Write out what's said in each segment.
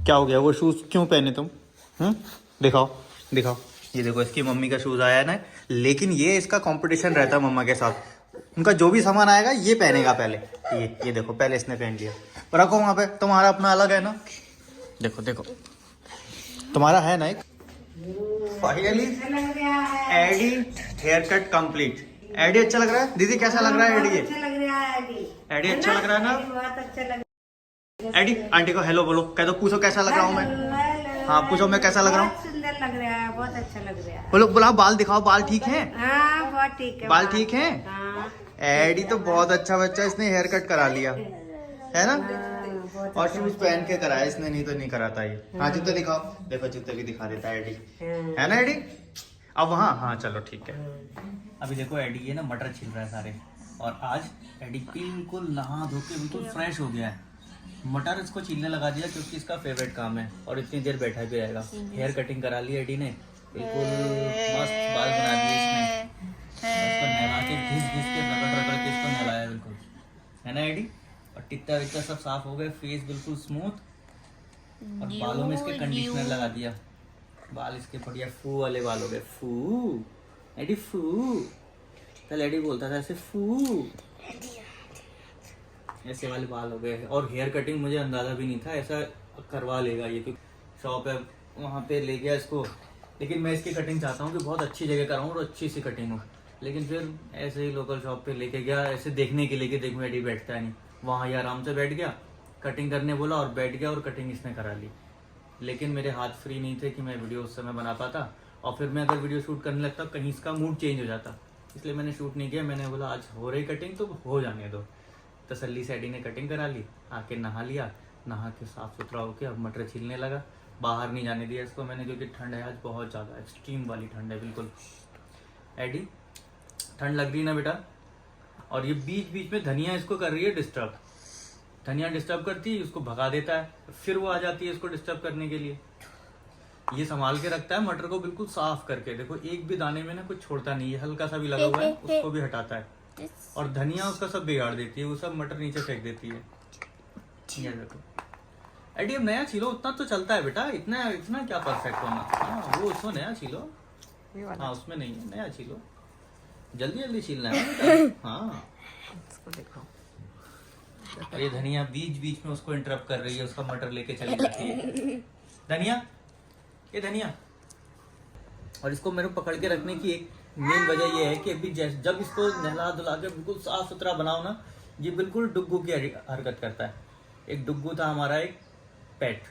क्या हो गया? वो शूज़ क्यों पहने तुम? दिखाओ दिखाओ। ये देखो इसकी मम्मी का शूज़ आया ना, लेकिन ये इसका कंपटीशन रहता है मम्मा के साथ। उनका जो भी सामान आएगा ये पहनेगा पहले। ये देखो पहले इसने पहन लिया। रखो वहाँ पे, तुम्हारा अपना अलग है ना। देखो देखो तुम्हारा है ना एक। Finally Eddie haircut complete. Eddie अच्छा लग रहा है दीदी? कैसा लग रहा है एडी? अच्छा लग रहा है एडी अच्छा लग रहा है ना? बहुत अच्छा लग एडी आंटी को हेलो बोलो, कह दो, पूछो कैसा लग रहा हूँ मैं। हाँ पूछो मैं कैसा लग रहा हूँ। सुंदर लग रहा है, बहुत अच्छा लग रहा है। बोलो बुलाओ, बाल दिखाओ, बाल ठीक है? हाँ बहुत ठीक है। बाल ठीक है? हाँ एडी तो बहुत अच्छा बच्चा, इसने हेयर कट करा लिया है ना। बहुत और शूज पहन के कराया इसने, नहीं तो नहीं कराता ये। हाँ जूते दिखाओ, देखो जूते भी दिखा देता है एडी, है ना एडी? अब वहाँ, हाँ चलो ठीक है। अभी देखो एडी ये ना मटर छिल रहा है सारे, और आज एडी बिल्कुल नहा धो के बिल्कुल फ्रेश हो गया है। मटर इसको छीलने लगा दिया क्योंकि इसका फेवरेट काम है, और इतनी देर बैठा भी रहेगा। हेयर कटिंग करा ली एडी ने, बिल्कुल मस्त बाल बना दिए इसने। इसको नहला के घिस घिस के रगड़ के इसको नहलाया बिल्कुल, है ना एडी? और टिक्का विक्का सब साफ हो गए, फेस बिल्कुल स्मूथ, और बालों में इसके कंडीशनर लगा दिया। बाल इसके बढ़िया फू वाले बाल हो गए। फू एडी फू, पहले एडी बोलता था ऐसे फू, ऐसे वाले बाल हो गए। और हेयर कटिंग मुझे अंदाजा भी नहीं था ऐसा करवा लेगा ये, क्योंकि शॉप है वहाँ पे ले गया इसको। लेकिन मैं इसकी कटिंग चाहता हूँ कि बहुत अच्छी जगह कराऊँ और अच्छी सी कटिंग हो। लेकिन फिर ऐसे ही लोकल शॉप पे लेके गया ऐसे देखने के लिए कि देखो एडी बैठता है नहीं। वहाँ ये आराम से बैठ गया, कटिंग करने बोला और बैठ गया, और कटिंग इसने करा ली। लेकिन मेरे हाथ फ्री नहीं थे कि मैं वीडियो उस समय बना पाता, और फिर मैं अगर वीडियो शूट करने लगता कहीं इसका मूड चेंज हो जाता, इसलिए मैंने शूट नहीं किया। मैंने बोला आज हो रही कटिंग तो हो जाने दो। तसल्ली से एडी ने कटिंग करा ली, आके नहा लिया, नहा के साफ सुथरा होके अब मटर छीलने लगा। बाहर नहीं जाने दिया इसको मैंने, क्योंकि ठंड है आज बहुत ज़्यादा, एक्सट्रीम वाली ठंड है बिल्कुल। एडी ठंड लग रही ना बेटा? और ये बीच बीच में धनिया इसको कर रही है डिस्टर्ब। धनिया डिस्टर्ब करती है, उसको भगा देता है, फिर वो आ जाती है इसको डिस्टर्ब करने के लिए। ये संभाल के रखता है मटर को बिल्कुल साफ करके, देखो एक भी दाने में ना कुछ छोड़ता नहीं है, हल्का सा भी लगा हुआ है उसको भी हटाता है। और धनिया उसका सब बिगाड़ देती है, वो सब मटर नीचे फेंक देती है। ये देखो एडी अब नया छीलो, उतना तो चलता है बेटा, इतना इतना क्या परफेक्ट होना। हाँ वो उसको नया छीलो, हाँ उसमें नहीं है, नया छीलो, जल्दी जल्दी छीलना है बेटा। हाँ इसको देखो, और ये धनिया बीच बीच में उसको इंटरप्ट कर रही है, उसका मटर लेके चली जाती है। धनिया, ये धनिया। और इसको मेरे को पकड़ के रखने की एक मेन वजह ये है कि अभी जब इसको नहला धुला के बिल्कुल साफ सुथरा बनाओ ना, ये बिल्कुल डुग्गू की हरकत करता है। एक डुग्गू था हमारा एक पेट,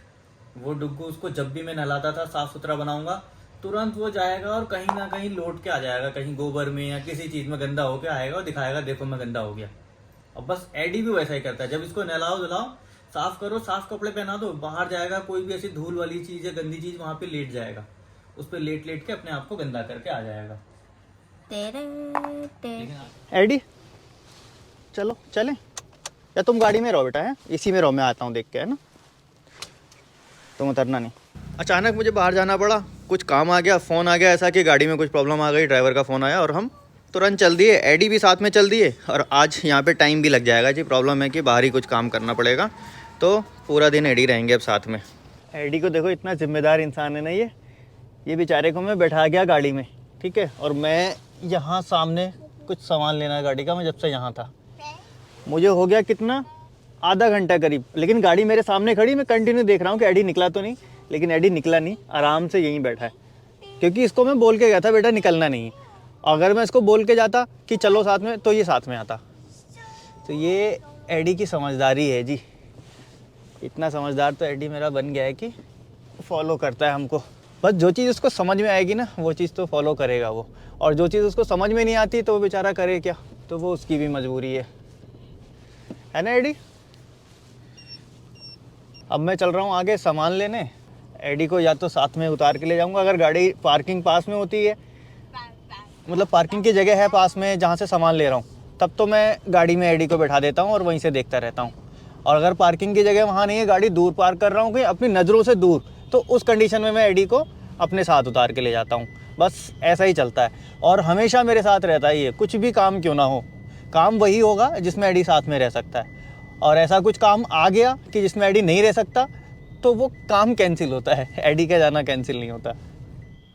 वो डुग्गू, उसको जब भी मैं नहलाता था साफ सुथरा बनाऊंगा, तुरंत वो जाएगा और कहीं ना कहीं लौट के आ जाएगा, कहीं गोबर में या किसी चीज में गंदा होके आएगा और दिखाएगा देखो मैं गंदा हो गया। और बस एडी भी वैसा ही करता है, जब इसको नहलाओ धुलाओ, साफ करो, साफ कपड़े पहना दो, बाहर जाएगा कोई भी ऐसी धूल वाली चीज या गंदी चीज वहां पे लेट जाएगा, उस पर लेट लेट के अपने आप को गंदा करके आ जाएगा। एडी चलो चलें, या तुम गाड़ी में रहो बेटा, है इसी में रहो, मैं आता हूँ देख के, है ना? तुम उतरना नहीं। अचानक मुझे बाहर जाना पड़ा, कुछ काम आ गया, फ़ोन आ गया ऐसा कि गाड़ी में कुछ प्रॉब्लम आ गई, ड्राइवर का फ़ोन आया और हम तुरंत चल दिए। एडी भी साथ में चल दिए, और आज यहाँ पे टाइम भी लग जाएगा जी। प्रॉब्लम है कि बाहर ही कुछ काम करना पड़ेगा, तो पूरा दिन एडी रहेंगे अब साथ में। एडी को देखो इतना जिम्मेदार इंसान है ना ये बेचारे को मैं बैठा गया गाड़ी में, ठीक है, और मैं यहाँ सामने कुछ सामान लेना है गाड़ी का, मैं जब से यहाँ था मुझे हो गया कितना, आधा घंटा करीब, लेकिन गाड़ी मेरे सामने खड़ी, मैं कंटिन्यू देख रहा हूँ कि एडी निकला तो नहीं, लेकिन एडी निकला नहीं, आराम से यहीं बैठा है। क्योंकि इसको मैं बोल के गया था बेटा निकलना नहीं, अगर मैं इसको बोल के जाता कि चलो साथ में, तो ये साथ में आता। तो ये एडी की समझदारी है जी, इतना समझदार तो एडी मेरा बन गया है कि फॉलो करता है हमको। बस जो चीज़ उसको समझ में आएगी ना वो चीज़ तो फॉलो करेगा वो, और जो चीज़ उसको समझ में नहीं आती तो वो बेचारा करे क्या, तो वो उसकी भी मजबूरी है ना एडी? अब मैं चल रहा हूँ आगे सामान लेने, एडी को या तो साथ में उतार के ले जाऊँगा, अगर गाड़ी पार्किंग पास में होती है, मतलब पार्किंग की जगह है पास में जहाँ से सामान ले रहा हूँ, तब तो मैं गाड़ी में एडी को बैठा देता हूँ और वहीं से देखता रहता हूँ। और अगर पार्किंग की जगह वहाँ नहीं है, गाड़ी दूर पार्क कर रहा हूँ कहीं अपनी नज़रों से दूर, तो उस कंडीशन में मैं एडी को अपने साथ उतार के ले जाता हूँ। बस ऐसा ही चलता है, और हमेशा मेरे साथ रहता है ये, कुछ भी काम क्यों ना हो, काम वही होगा जिसमें एडी साथ में रह सकता है। और ऐसा कुछ काम आ गया कि जिसमें एडी नहीं रह सकता, तो वो काम कैंसिल होता है, एडी का जाना कैंसिल नहीं होता।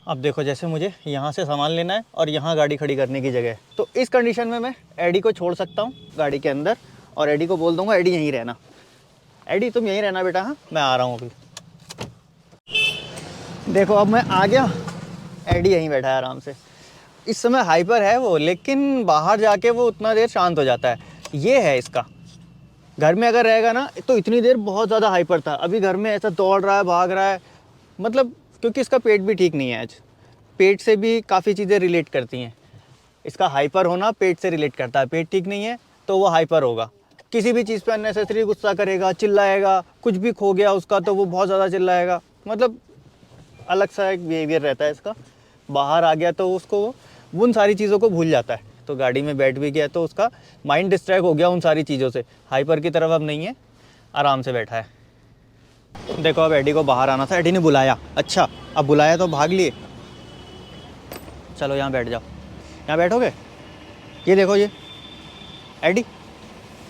अब देखो जैसे मुझे यहाँ से सामान लेना है और यहाँ गाड़ी खड़ी करने की जगह है, तो इस कंडीशन में मैं एडी को छोड़ सकता हूँ गाड़ी के अंदर और एडी को बोल दूँगा एडी यहीं रहना, एडी तुम यहीं रहना बेटा, हाँ मैं आ रहा हूँ अभी। देखो अब मैं आ गया, एडी यहीं बैठा है आराम से। इस समय हाइपर है वो, लेकिन बाहर जाके वो उतना देर शांत हो जाता है। ये है इसका, घर में अगर रहेगा ना तो इतनी देर बहुत ज़्यादा हाइपर था, अभी घर में ऐसा दौड़ रहा है, भाग रहा है, मतलब क्योंकि इसका पेट भी ठीक नहीं है आज। पेट से भी काफ़ी चीज़ें रिलेट करती हैं, इसका हाइपर होना पेट से रिलेट करता है। पेट ठीक नहीं है तो वो हाइपर होगा, किसी भी चीज़ पे अननेसेसरी गुस्सा करेगा, चिल्लाएगा, कुछ भी खो गया उसका तो वो बहुत ज़्यादा चिल्लाएगा, मतलब अलग सा एक बिहेवियर रहता है इसका। बाहर आ गया तो उसको उन सारी चीज़ों को भूल जाता है, तो गाड़ी में बैठ भी गया तो उसका माइंड डिस्ट्रैक्ट हो गया उन सारी चीज़ों से, हाइपर की तरफ अब नहीं है, आराम से बैठा है। देखो अब एडी को बाहर आना था, एडी ने बुलाया, अच्छा अब बुलाया तो भाग लिए। चलो यहाँ बैठ जाओ, यहाँ बैठोगे, ये देखो ये एडी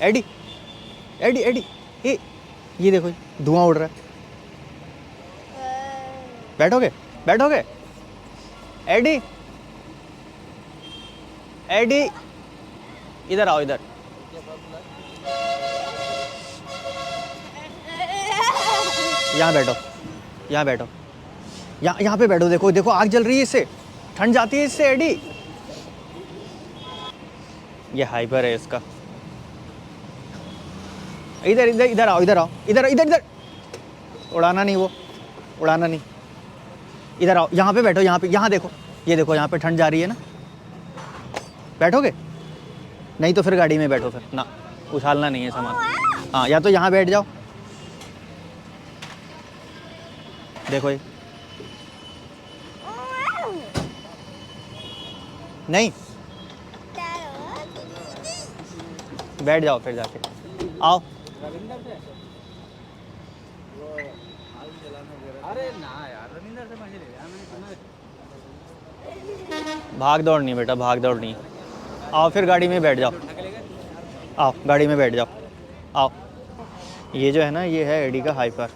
एडी एडी एडी ये देखो धुआं उड़ रहा है, बैठोगे बैठोगे एडी एडी इधर आओ, इधर यहाँ बैठो, यहाँ बैठो, यहाँ पे बैठो। देखो देखो आग जल रही है, इससे ठंड जाती है इससे एडी। ये हाइपर है इसका, इधर इधर इधर आओ, इधर आओ, इधर इधर इधर, उड़ाना नहीं वो, उड़ाना नहीं, इधर आओ, यहाँ पे बैठो, यहाँ पे, यहाँ देखो, ये देखो यहाँ पे ठंड जा रही है ना, बैठोगे नहीं तो फिर गाड़ी में बैठो, फिर ना उछालना नहीं है सामान। हाँ या तो यहाँ बैठ जाओ, देखो ये नहीं, बैठ जाओ फिर जाके, आओ। अरे ना यार, रविंदर से मजे ले यार, मैंने सुना। भाग दौड़ नहीं बेटा, भाग दौड़ नहीं, आओ फिर गाड़ी में बैठ जाओ, आओ गाड़ी में बैठ जाओ, आओ। ये जो है ना, ये है एडी का हाइपर।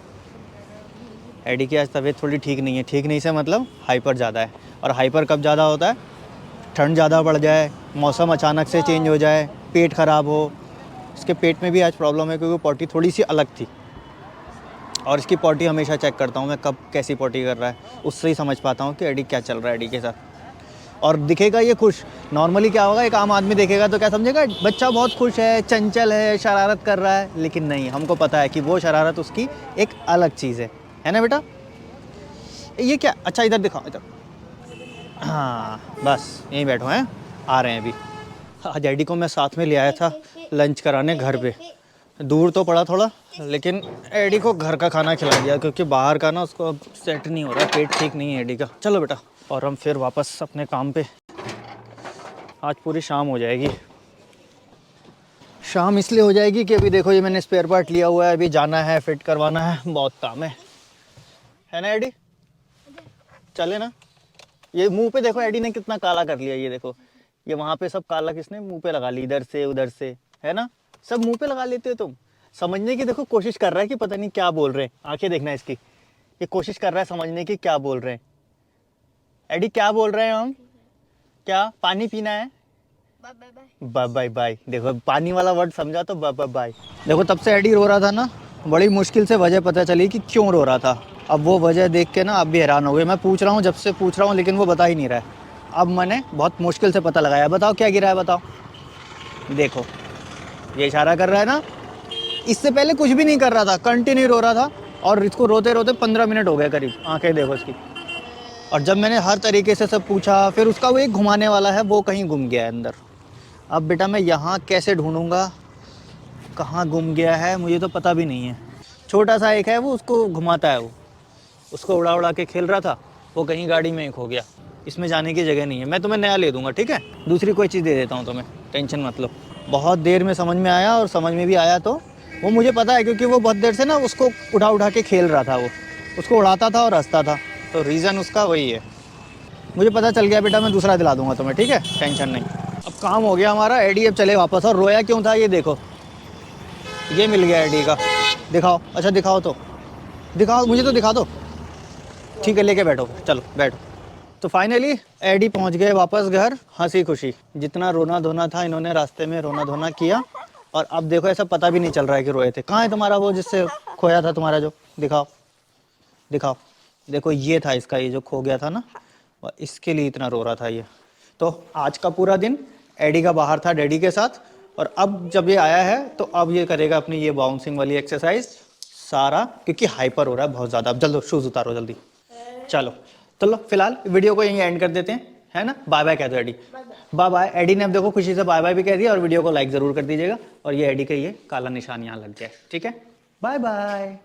एडी की आज तबीयत थोड़ी ठीक नहीं है, ठीक नहीं से मतलब हाइपर ज़्यादा है। और हाइपर कब ज़्यादा होता है, ठंड ज़्यादा बढ़ जाए, मौसम अचानक से चेंज हो जाए, पेट ख़राब हो। इसके पेट में भी आज प्रॉब्लम है क्योंकि पॉटी थोड़ी सी अलग थी, और इसकी पॉटी हमेशा चेक करता हूँ मैं, कब कैसी पॉटी कर रहा है, उससे ही समझ पाता हूँ कि एडी क्या चल रहा है एडी के साथ। और दिखेगा ये खुश, नॉर्मली क्या होगा, एक आम आदमी देखेगा तो क्या समझेगा, बच्चा बहुत खुश है, चंचल है, शरारत कर रहा है, लेकिन नहीं, हमको पता है कि वो शरारत उसकी एक अलग चीज़ है ना बेटा। ये क्या, अच्छा इधर दिखाओ, इधर, हाँ बस यहीं बैठो हैं, आ रहे हैं अभी। आज एडी को मैं साथ में ले आया था लंच कराने घर पे, दूर तो पड़ा थोड़ा, लेकिन एडी को घर का खाना खिला दिया क्योंकि बाहर का ना उसको अब सेट नहीं हो रहा, पेट ठीक नहीं है एडी का। चलो बेटा, और हम फिर वापस अपने काम पे। आज पूरी शाम हो जाएगी, शाम इसलिए हो जाएगी कि अभी देखो ये मैंने स्पेयर पार्ट लिया हुआ है, अभी जाना है, फिट करवाना है, बहुत काम है ना एडी। चले ना, ये मुंह पे देखो एडी ने कितना काला कर लिया, ये देखो, ये वहाँ पे सब काला किसने मुंह पे लगा ली, इधर से उधर से, है ना, सब मुंह पे लगा लेते हो तुम। समझने की देखो कोशिश कर रहा है कि पता नहीं क्या बोल रहे हैं, आंखें देखना इसकी, ये कोशिश कर रहा है समझने की क्या बोल रहे हैं। एडी क्या बोल रहे हैं हम, क्या पानी पीना है, बाय बाय बाय। देखो पानी वाला वर्ड समझा तो बाय बाय बाय। देखो तब से एडी रो रहा था ना, बड़ी मुश्किल से वजह पता चली कि क्यों रो रहा था। अब वो वजह देख के ना आप भी हैरान हो गए, मैं पूछ रहा हूँ, जब से पूछ रहा हूँ, लेकिन वो बता ही नहीं रहा है। अब मैंने बहुत मुश्किल से पता लगाया, बताओ क्या गिरा है, बताओ। देखो ये इशारा कर रहा है ना, इससे पहले कुछ भी नहीं कर रहा था, कंटिन्यू रो रहा था, और इसको रोते रोते 15 मिनट हो गए करीब, आंखें देखो इसकी। और जब मैंने हर तरीके से सब पूछा, फिर उसका वो एक घुमाने वाला है, वो कहीं गुम गया है अंदर। अब बेटा मैं यहाँ कैसे ढूंढूंगा, कहाँ गुम गया है, मुझे तो पता भी नहीं है। छोटा सा एक है वो, उसको घुमाता है, वो उसको उड़ा उड़ा के खेल रहा था, वो कहीं गाड़ी में ही खो गया। इसमें जाने की जगह नहीं है, मैं तुम्हें नया ले दूंगा, ठीक है, दूसरी कोई चीज़ दे देता हूँ तुम्हें, टेंशन मत लो। बहुत देर में समझ में आया, और समझ में भी आया तो वो मुझे पता है, क्योंकि वो बहुत देर से ना उसको उठा उठा के खेल रहा था, वो उसको उड़ाता था और हंसता था, तो रीज़न उसका वही है। मुझे पता चल गया बेटा, मैं दूसरा दिला दूंगा तुम्हें, ठीक है, टेंशन नहीं। अब काम हो गया हमारा, एडी अब चले वापस। और रोया क्यों था ये देखो, ये मिल गया एडी का, दिखाओ, अच्छा दिखाओ तो, दिखाओ, मुझे तो दिखा दो। ठीक है, लेके बैठो, चलो बैठो। तो फाइनली एडी पहुंच गए वापस घर, हंसी खुशी। जितना रोना धोना था इन्होंने रास्ते में रोना धोना किया, और अब देखो ऐसा पता भी नहीं चल रहा है कि रोए थे। कहाँ है तुम्हारा वो जिससे खोया था तुम्हारा, जो दिखाओ दिखाओ। देखो ये था इसका, ये जो खो गया था ना, और इसके लिए इतना रो रहा था ये। तो आज का पूरा दिन एडी का बाहर था डैडी के साथ, और अब जब ये आया है तो अब ये करेगा अपनी ये बाउंसिंग वाली एक्सरसाइज सारा, क्योंकि हाइपर हो रहा है बहुत ज़्यादा। अब जल्दी शूज़ उतारो जल्दी। चलो चलो फिलहाल वीडियो को यहीं एंड कर देते हैं, है ना। बाय बाय कह दो एडी। Bye bye. एडी ने अब देखो खुशी से बाय बाय भी कह दिया, और वीडियो को लाइक ज़रूर कर दीजिएगा। और ये एडी का ये काला निशान यहाँ लग गया है, ठीक है। Bye bye.